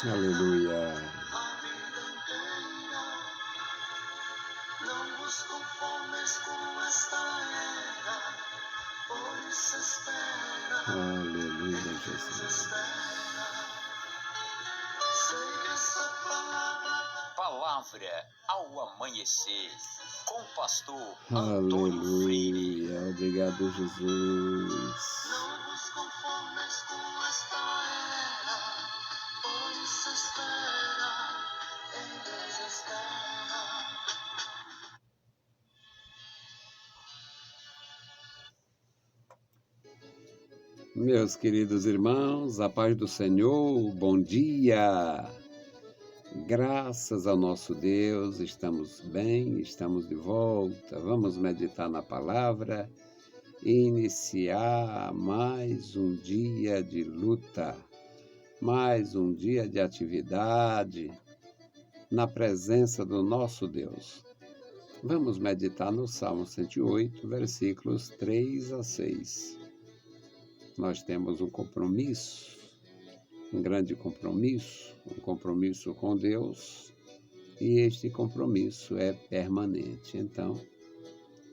Aleluia. Aleluia, Jesus. Palavra ao amanhecer, com o pastor Antônio Freire. Aleluia. Obrigado, Jesus. Não vos conformes com esta era, por isso espera, em Deus espera. Meus queridos irmãos, a paz do Senhor, bom dia! Graças ao nosso Deus, estamos bem, estamos de volta. Vamos meditar na palavra e iniciar mais um dia de luta, mais um dia de atividade na presença do nosso Deus. Vamos meditar no Salmo 108, versículos 3 a 6. Nós temos um compromisso, um grande compromisso, um compromisso com Deus, e este compromisso é permanente. Então,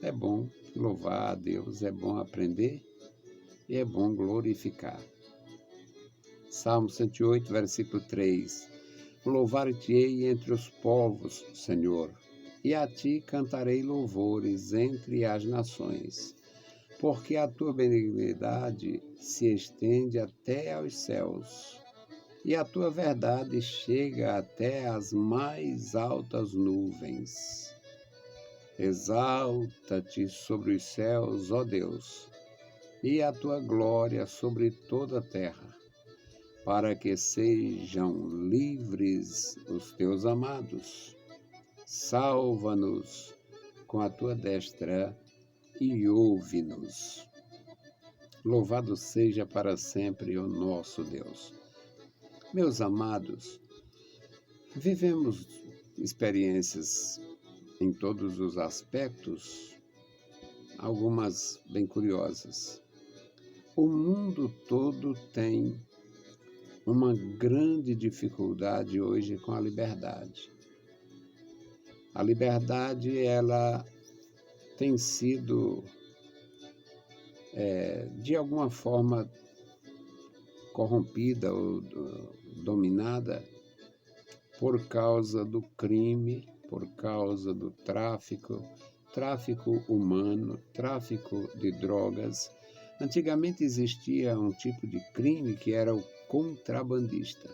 é bom louvar a Deus, é bom aprender e é bom glorificar. Salmo 108, versículo 3. Louvar-te-ei entre os povos, Senhor, e a ti cantarei louvores entre as nações. Porque a tua benignidade se estende até aos céus, e a tua verdade chega até as mais altas nuvens. Exalta-te sobre os céus, ó Deus, e a tua glória sobre toda a terra, para que sejam livres os teus amados. Salva-nos com a tua destra e ouve-nos. Louvado seja para sempre o nosso Deus. Meus amados, vivemos experiências em todos os aspectos, algumas bem curiosas. O mundo todo tem uma grande dificuldade hoje com a liberdade. A liberdade, ela tem sido, de alguma forma, corrompida ou dominada por causa do crime, por causa do tráfico humano, tráfico de drogas. Antigamente existia um tipo de crime que era o contrabandista.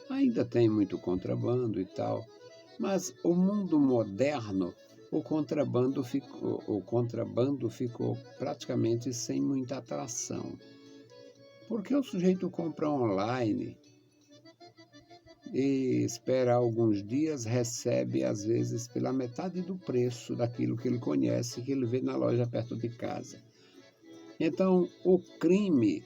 Ainda tem muito contrabando e tal, mas o mundo moderno, o contrabando ficou praticamente sem muita atração. Porque o sujeito compra online e espera alguns dias, recebe às vezes pela metade do preço daquilo que ele conhece, que ele vê na loja perto de casa. Então, o crime,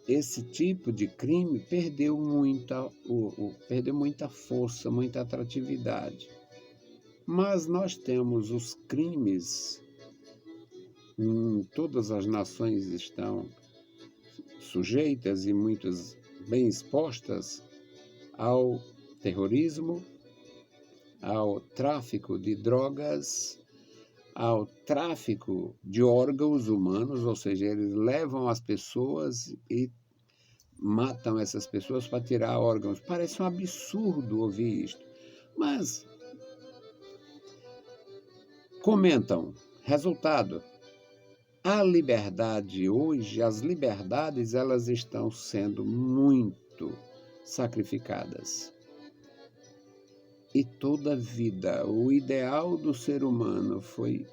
esse tipo de crime, perdeu muita força, muita atratividade. Mas nós temos os crimes, todas as nações estão sujeitas e muitas bem expostas ao terrorismo, ao tráfico de drogas, ao tráfico de órgãos humanos, ou seja, eles levam as pessoas e matam essas pessoas para tirar órgãos. Parece um absurdo ouvir isto, mas comentam, resultado, a liberdade hoje, as liberdades, elas estão sendo muito sacrificadas. E toda a vida, o ideal do ser humano foi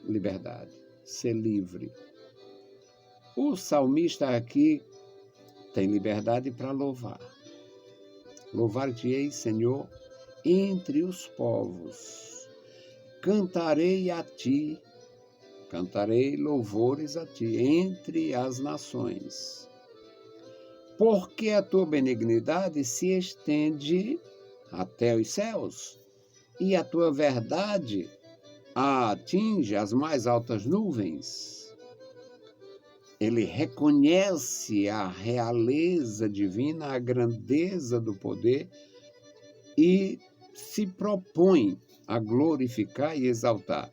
liberdade, ser livre. O salmista aqui tem liberdade para louvar. Louvar-te-ei, Senhor, entre os povos. Cantarei a ti, cantarei louvores a ti entre as nações. Porque a tua benignidade se estende até os céus, e a tua verdade atinge as mais altas nuvens. ele reconhece a realeza divina, a grandeza do poder e se propõe a glorificar e exaltar.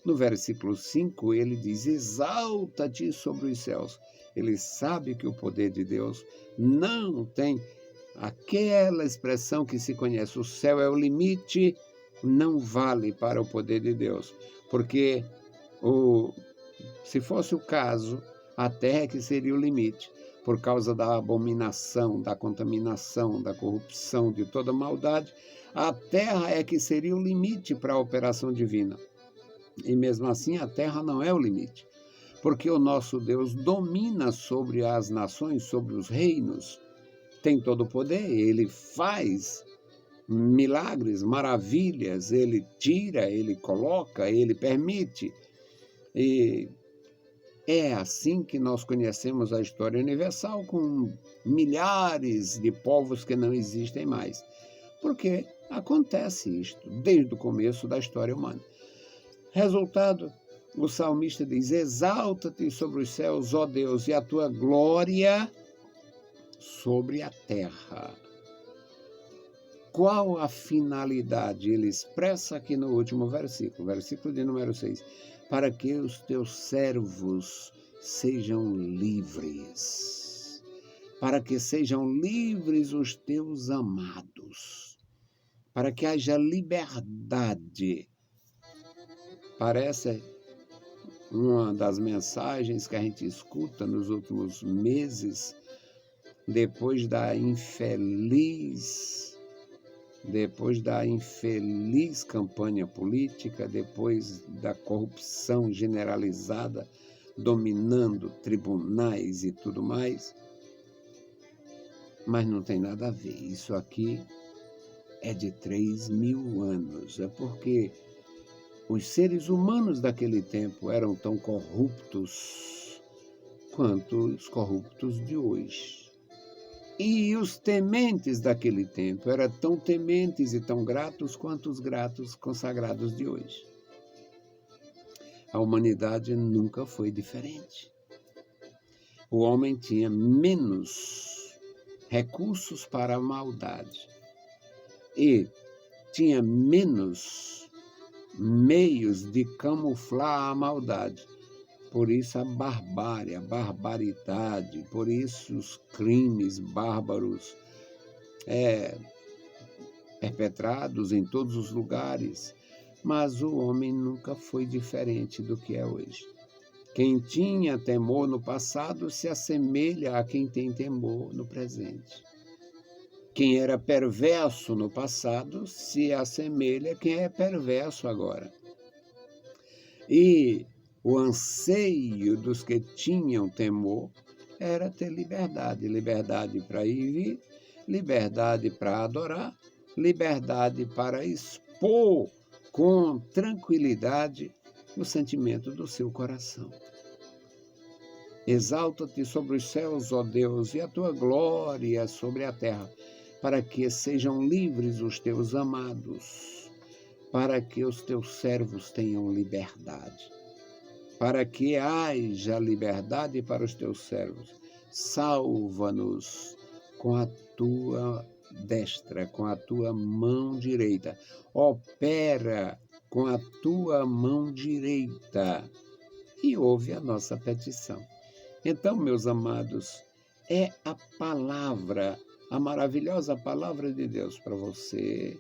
No versículo 5, ele diz: exalta-te sobre os céus. Ele sabe que o poder de Deus não tem aquela expressão que se conhece, o céu é o limite, não vale para o poder de Deus. Porque se fosse o caso, a terra é que seria o limite, por causa da abominação, da contaminação, da corrupção, de toda maldade, a terra é que seria o limite para a operação divina. E mesmo assim, a terra não é o limite, porque o nosso Deus domina sobre as nações, sobre os reinos, tem todo o poder, ele faz milagres, maravilhas, ele tira, ele coloca, ele permite. E é assim que nós conhecemos a história universal, com milhares de povos que não existem mais, porque acontece isto desde o começo da história humana. Resultado, o salmista diz: exalta-te sobre os céus, ó Deus, e a tua glória sobre a terra. Qual a finalidade? Ele expressa aqui no último versículo de número 6. Para que os teus servos sejam livres. Para que sejam livres os teus amados. Para que haja liberdade. Parece uma das mensagens que a gente escuta nos últimos meses, depois da infeliz campanha política, depois da corrupção generalizada, dominando tribunais e tudo mais. Mas não tem nada a ver. Isso aqui é de 3.000 anos. É porque os seres humanos daquele tempo eram tão corruptos quanto os corruptos de hoje. E os tementes daquele tempo eram tão tementes e tão gratos quanto os gratos consagrados de hoje. A humanidade nunca foi diferente. O homem tinha menos recursos para a maldade e tinha menos meios de camuflar a maldade. Por isso a barbárie, a barbaridade, por isso os crimes bárbaros perpetrados em todos os lugares. Mas o homem nunca foi diferente do que é hoje. Quem tinha temor no passado se assemelha a quem tem temor no presente. Quem era perverso no passado se assemelha a quem é perverso agora. E o anseio dos que tinham temor era ter liberdade. Liberdade para ir e vir, liberdade para adorar, liberdade para expor com tranquilidade o sentimento do seu coração. Exalta-te sobre os céus, ó Deus, e a tua glória sobre a terra, para que sejam livres os teus amados, para que os teus servos tenham liberdade. Para que haja liberdade para os teus servos. Salva-nos com a tua destra, com a tua mão direita. Opera com a tua mão direita. E ouve a nossa petição. Então, meus amados, é a palavra, a maravilhosa palavra de Deus para você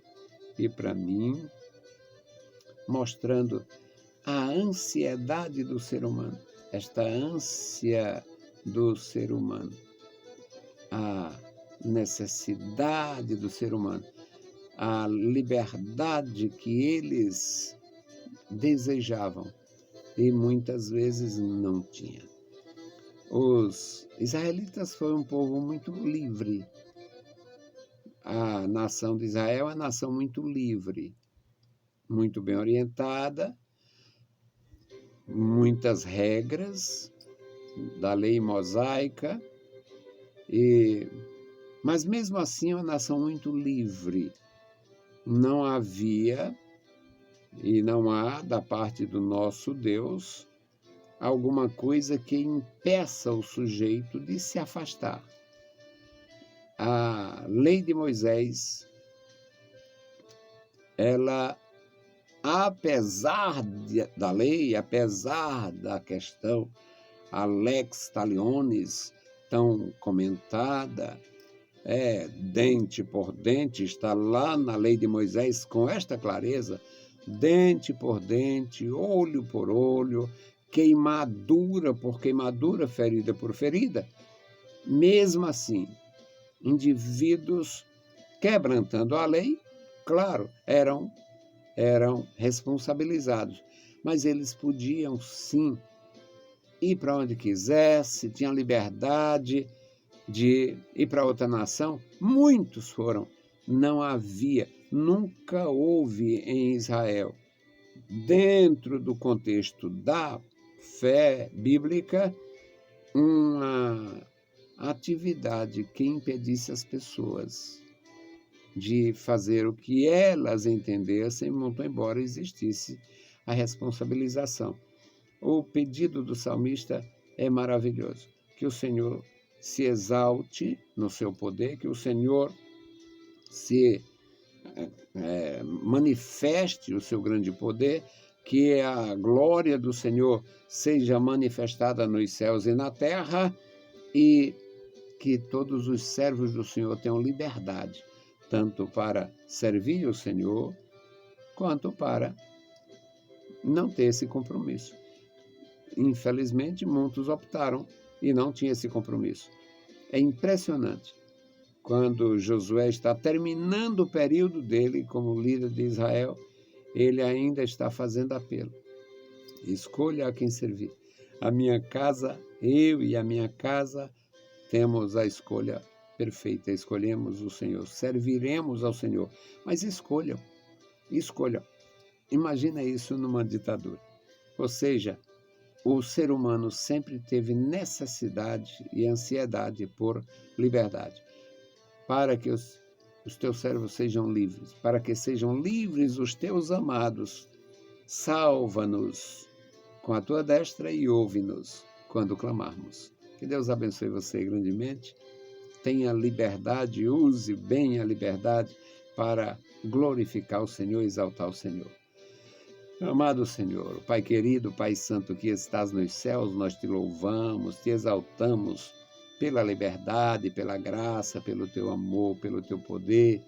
e para mim, mostrando a ansiedade do ser humano, esta ânsia do ser humano, a necessidade do ser humano, a liberdade que eles desejavam e muitas vezes não tinham. Os israelitas foram um povo muito livre. A nação de Israel é uma nação muito livre, muito bem orientada, muitas regras da lei mosaica, mas mesmo assim é uma nação muito livre. Não havia e não há da parte do nosso Deus alguma coisa que impeça o sujeito de se afastar. A lei de Moisés, ela, apesar da lei, apesar da questão, a lex talionis, tão comentada, dente por dente, está lá na lei de Moisés com esta clareza, dente por dente, olho por olho, queimadura por queimadura, ferida por ferida. Mesmo assim, indivíduos quebrantando a lei, claro, eram responsabilizados, mas eles podiam sim ir para onde quisesse, tinham liberdade de ir para outra nação. Muitos foram. Não havia, nunca houve em Israel, dentro do contexto da fé bíblica, uma atividade que impedisse as pessoas de fazer o que elas entendessem, muito embora existisse a responsabilização. O pedido do salmista é maravilhoso, que o Senhor se exalte no seu poder, que o Senhor se manifeste o seu grande poder, que a glória do Senhor seja manifestada nos céus e na terra, e que todos os servos do Senhor tenham liberdade, tanto para servir o Senhor, quanto para não ter esse compromisso. Infelizmente, muitos optaram e não tinham esse compromisso. É impressionante. Quando Josué está terminando o período dele como líder de Israel, ele ainda está fazendo apelo. Escolha a quem servir. A minha casa, eu e a minha casa, temos a escolha perfeita. Escolhemos o Senhor, serviremos ao Senhor. Mas escolham. Imagina isso numa ditadura. Ou seja, o ser humano sempre teve necessidade e ansiedade por liberdade. Para que os teus servos sejam livres, para que sejam livres os teus amados, salva-nos com a tua destra e ouve-nos quando clamarmos. Que Deus abençoe você grandemente. Tenha liberdade, use bem a liberdade para glorificar o Senhor e exaltar o Senhor. Amado Senhor, Pai querido, Pai santo que estás nos céus, nós te louvamos, te exaltamos pela liberdade, pela graça, pelo teu amor, pelo teu poder.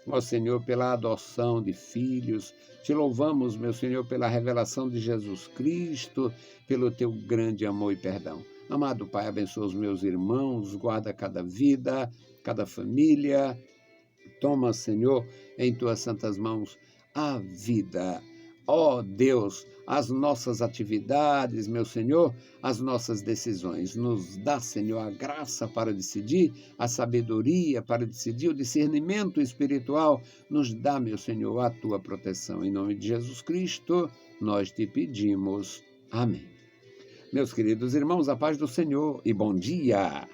Ó Senhor, pela adoção de filhos. Te louvamos, meu Senhor, pela revelação de Jesus Cristo, pelo teu grande amor e perdão. Amado Pai, abençoa os meus irmãos, guarda cada vida, cada família. Toma, Senhor, em tuas santas mãos a vida. Ó Deus, as nossas atividades, meu Senhor, as nossas decisões. Nos dá, Senhor, a graça para decidir, a sabedoria para decidir, o discernimento espiritual. Nos dá, meu Senhor, a tua proteção. Em nome de Jesus Cristo, nós te pedimos. Amém. Meus queridos irmãos, a paz do Senhor e bom dia!